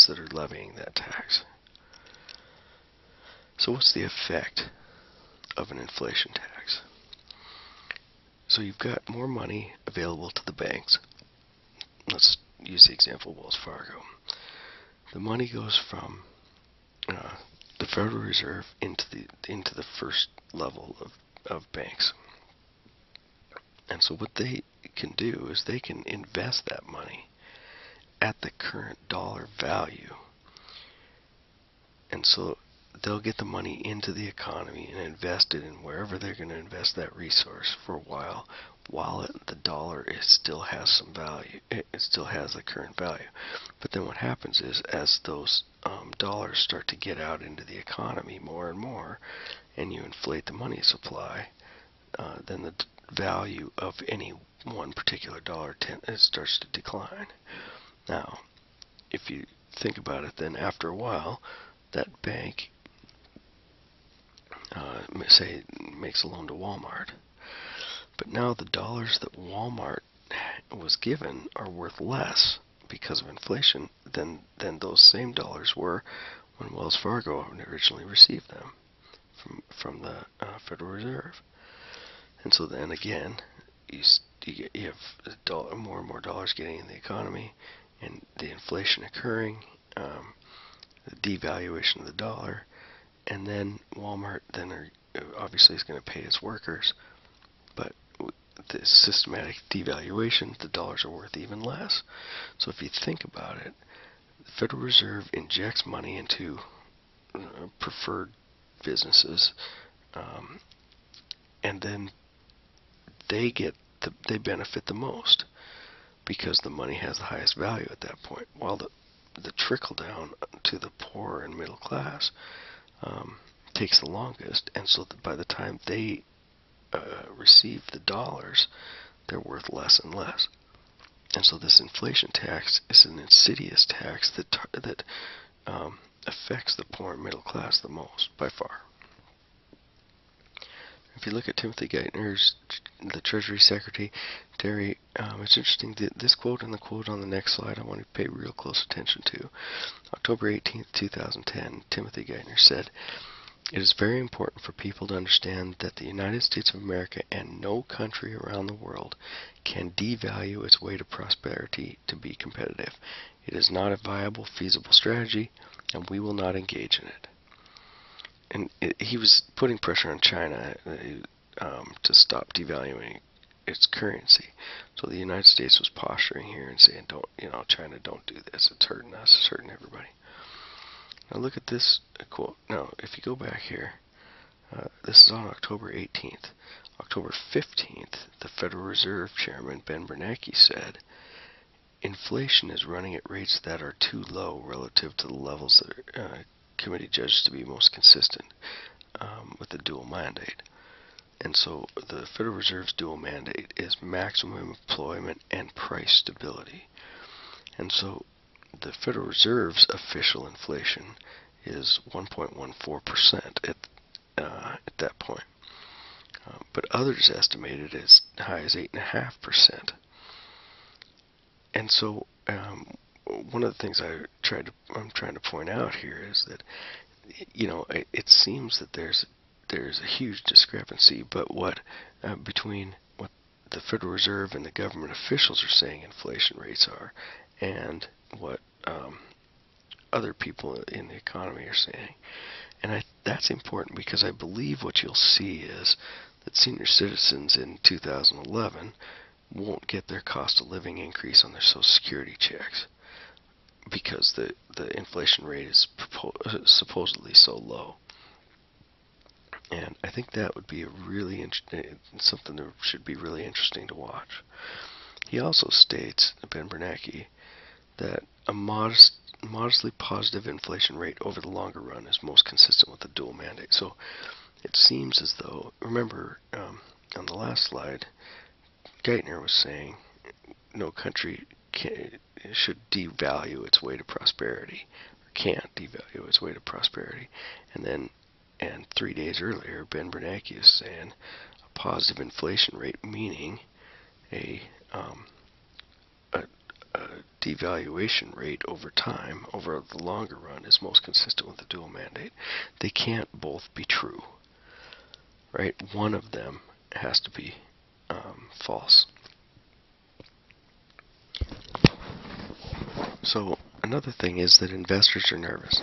ones that are levying that tax. So what's the effect of an inflation tax? So you've got more money available to the banks. Let's use the example of Wells Fargo. The money goes from the Federal Reserve into the first level of banks. And so what they can do is they can invest that money at the current dollar value. And so they'll get the money into the economy and invest it in wherever they're going to invest that resource for a while the dollar still has some value. It still has the current value. But then what happens is, as those dollars start to get out into the economy more and more, and you inflate the money supply, then the value of any one particular dollar starts to decline. Now, if you think about it, then after a while, that bank, say, makes a loan to Walmart. But now the dollars that Walmart was given are worth less because of inflation than those same dollars were when Wells Fargo originally received them from the Federal Reserve. And so then again, you have more and more dollars getting in the economy, and the inflation occurring, the devaluation of the dollar, and then Walmart obviously is going to pay its workers, but the systematic devaluation, the dollars are worth even less. So if you think about it, the Federal Reserve injects money into preferred businesses, and then they benefit the most because the money has the highest value at that point, while the trickle down to the poor and middle class takes the longest, and so by the time they receive the dollars, they're worth less and less. And so this inflation tax is an insidious tax that affects the poor and middle class the most, by far. If you look at Timothy Geithner's, the Treasury Secretary, it's interesting that this quote and the quote on the next slide I want to pay real close attention to. October 18th, 2010, Timothy Geithner said, "It is very important for people to understand that the United States of America and no country around the world can devalue its way to prosperity to be competitive. It is not a viable, feasible strategy, and we will not engage in it." And he was putting pressure on China to stop devaluing its currency. So the United States was posturing here and saying, China, don't do this. It's hurting us. It's hurting everybody. Now look at this quote. Now, if you go back here, this is on October 18th. October 15th, the Federal Reserve Chairman, Ben Bernanke, said, "Inflation is running at rates that are too low relative to the levels that committee judged to be most consistent with the dual mandate." And so the Federal Reserve's dual mandate is maximum employment and price stability. And so the Federal Reserve's official inflation is 1.14% at that point. But others estimate it as high as 8.5%. And so one of the things I'm trying to point out here is that, it seems that there's a huge discrepancy, but between what the Federal Reserve and the government officials are saying inflation rates are, and what other people in the economy are saying. And that's important, because I believe what you'll see is that senior citizens in 2011 won't get their cost of living increase on their Social Security checks, because the inflation rate is supposedly so low. And I think that would be something that should be really interesting to watch. He also states, Ben Bernanke, that a modestly positive inflation rate over the longer run is most consistent with the dual mandate. So it seems as though, remember, on the last slide, Geithner was saying no country should devalue its way to prosperity, or can't devalue its way to prosperity. And 3 days earlier, Ben Bernanke is saying a positive inflation rate, meaning a devaluation rate over time, over the longer run, is most consistent with the dual mandate. They can't both be true, right? One of them has to be false. So another thing is that investors are nervous.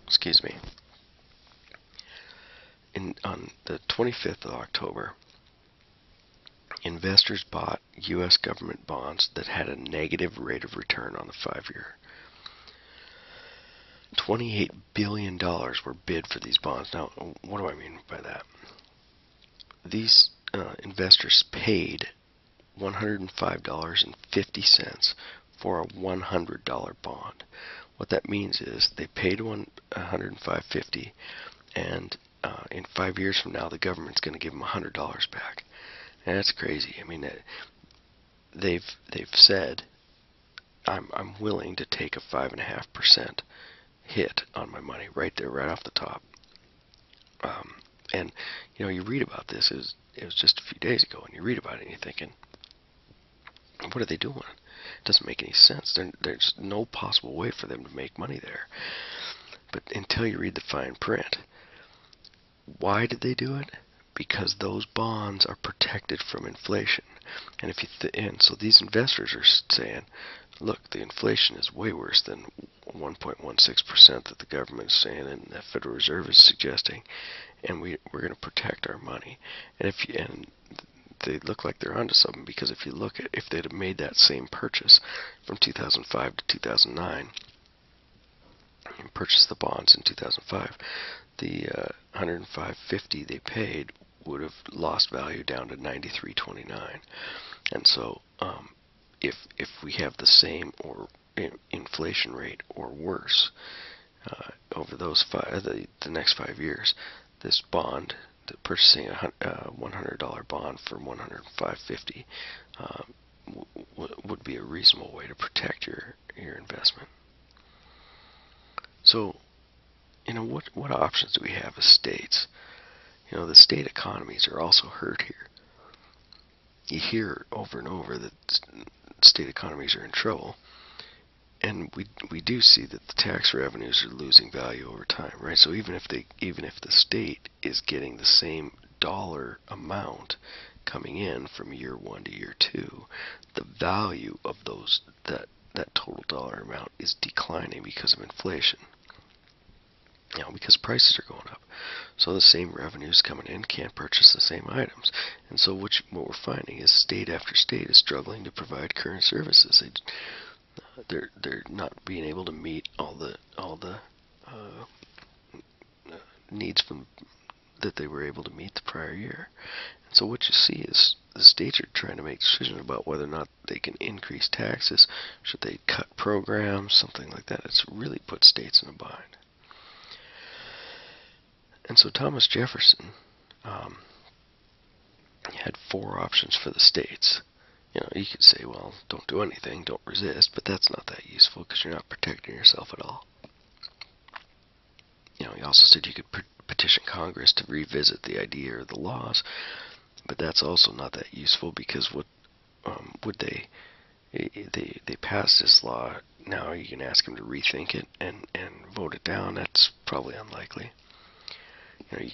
Excuse me. On the 25th of October, investors bought U.S. government bonds that had a negative rate of return on the 5-year. $28 billion were bid for these bonds. Now, what do I mean by that? These investors paid $105.50 for a $100 bond. What that means is they paid $105.50, and in 5 years from now, the government's going to give them $100 back. And that's crazy. I mean, they've said, I'm willing to take a 5.5% hit on my money right there, right off the top. And you know, you read about this. It was just a few days ago, and you read about it, and you're thinking, what are they doing? It doesn't make any sense. There's no possible way for them to make money there. But until you read the fine print, why did they do it? Because those bonds are protected from inflation. And if you so these investors are saying, look, the inflation is way worse than 1.16% that the government is saying and the Federal Reserve is suggesting, and we're going to protect our money. And they look like they're onto something, because if you look at, if they'd have made that same purchase from 2005 to 2009 and purchased the bonds in 2005, the $105.50 they paid would have lost value down to $93.29. And so if we have the same or inflation rate or worse over those the next 5 years, this bond, purchasing a $100 bond for $105.50 would be a reasonable way to protect your investment. So, you know, what options do we have as states? You know, the state economies are also hurt here. You hear over and over that state economies are in trouble, and we do see that the tax revenues are losing value over time, right? So even if the state is getting the same dollar amount coming in from year 1 to year 2, the value of that total dollar amount is declining because of inflation. You know, because prices are going up. So the same revenues coming in can't purchase the same items. And so what we're finding is state after state is struggling to provide current services. They're not being able to meet all the needs from that they were able to meet the prior year. And so what you see is the states are trying to make decisions about whether or not they can increase taxes, should they cut programs, something like that. It's really put states in a bind. And so Thomas Jefferson had 4 options for the states. You know, you could say, well, don't do anything, don't resist, but that's not that useful because you're not protecting yourself at all. You know, he also said you could petition Congress to revisit the idea or the laws, but that's also not that useful because what would they passed this law, now you can ask them to rethink it and vote it down. That's probably unlikely. You know,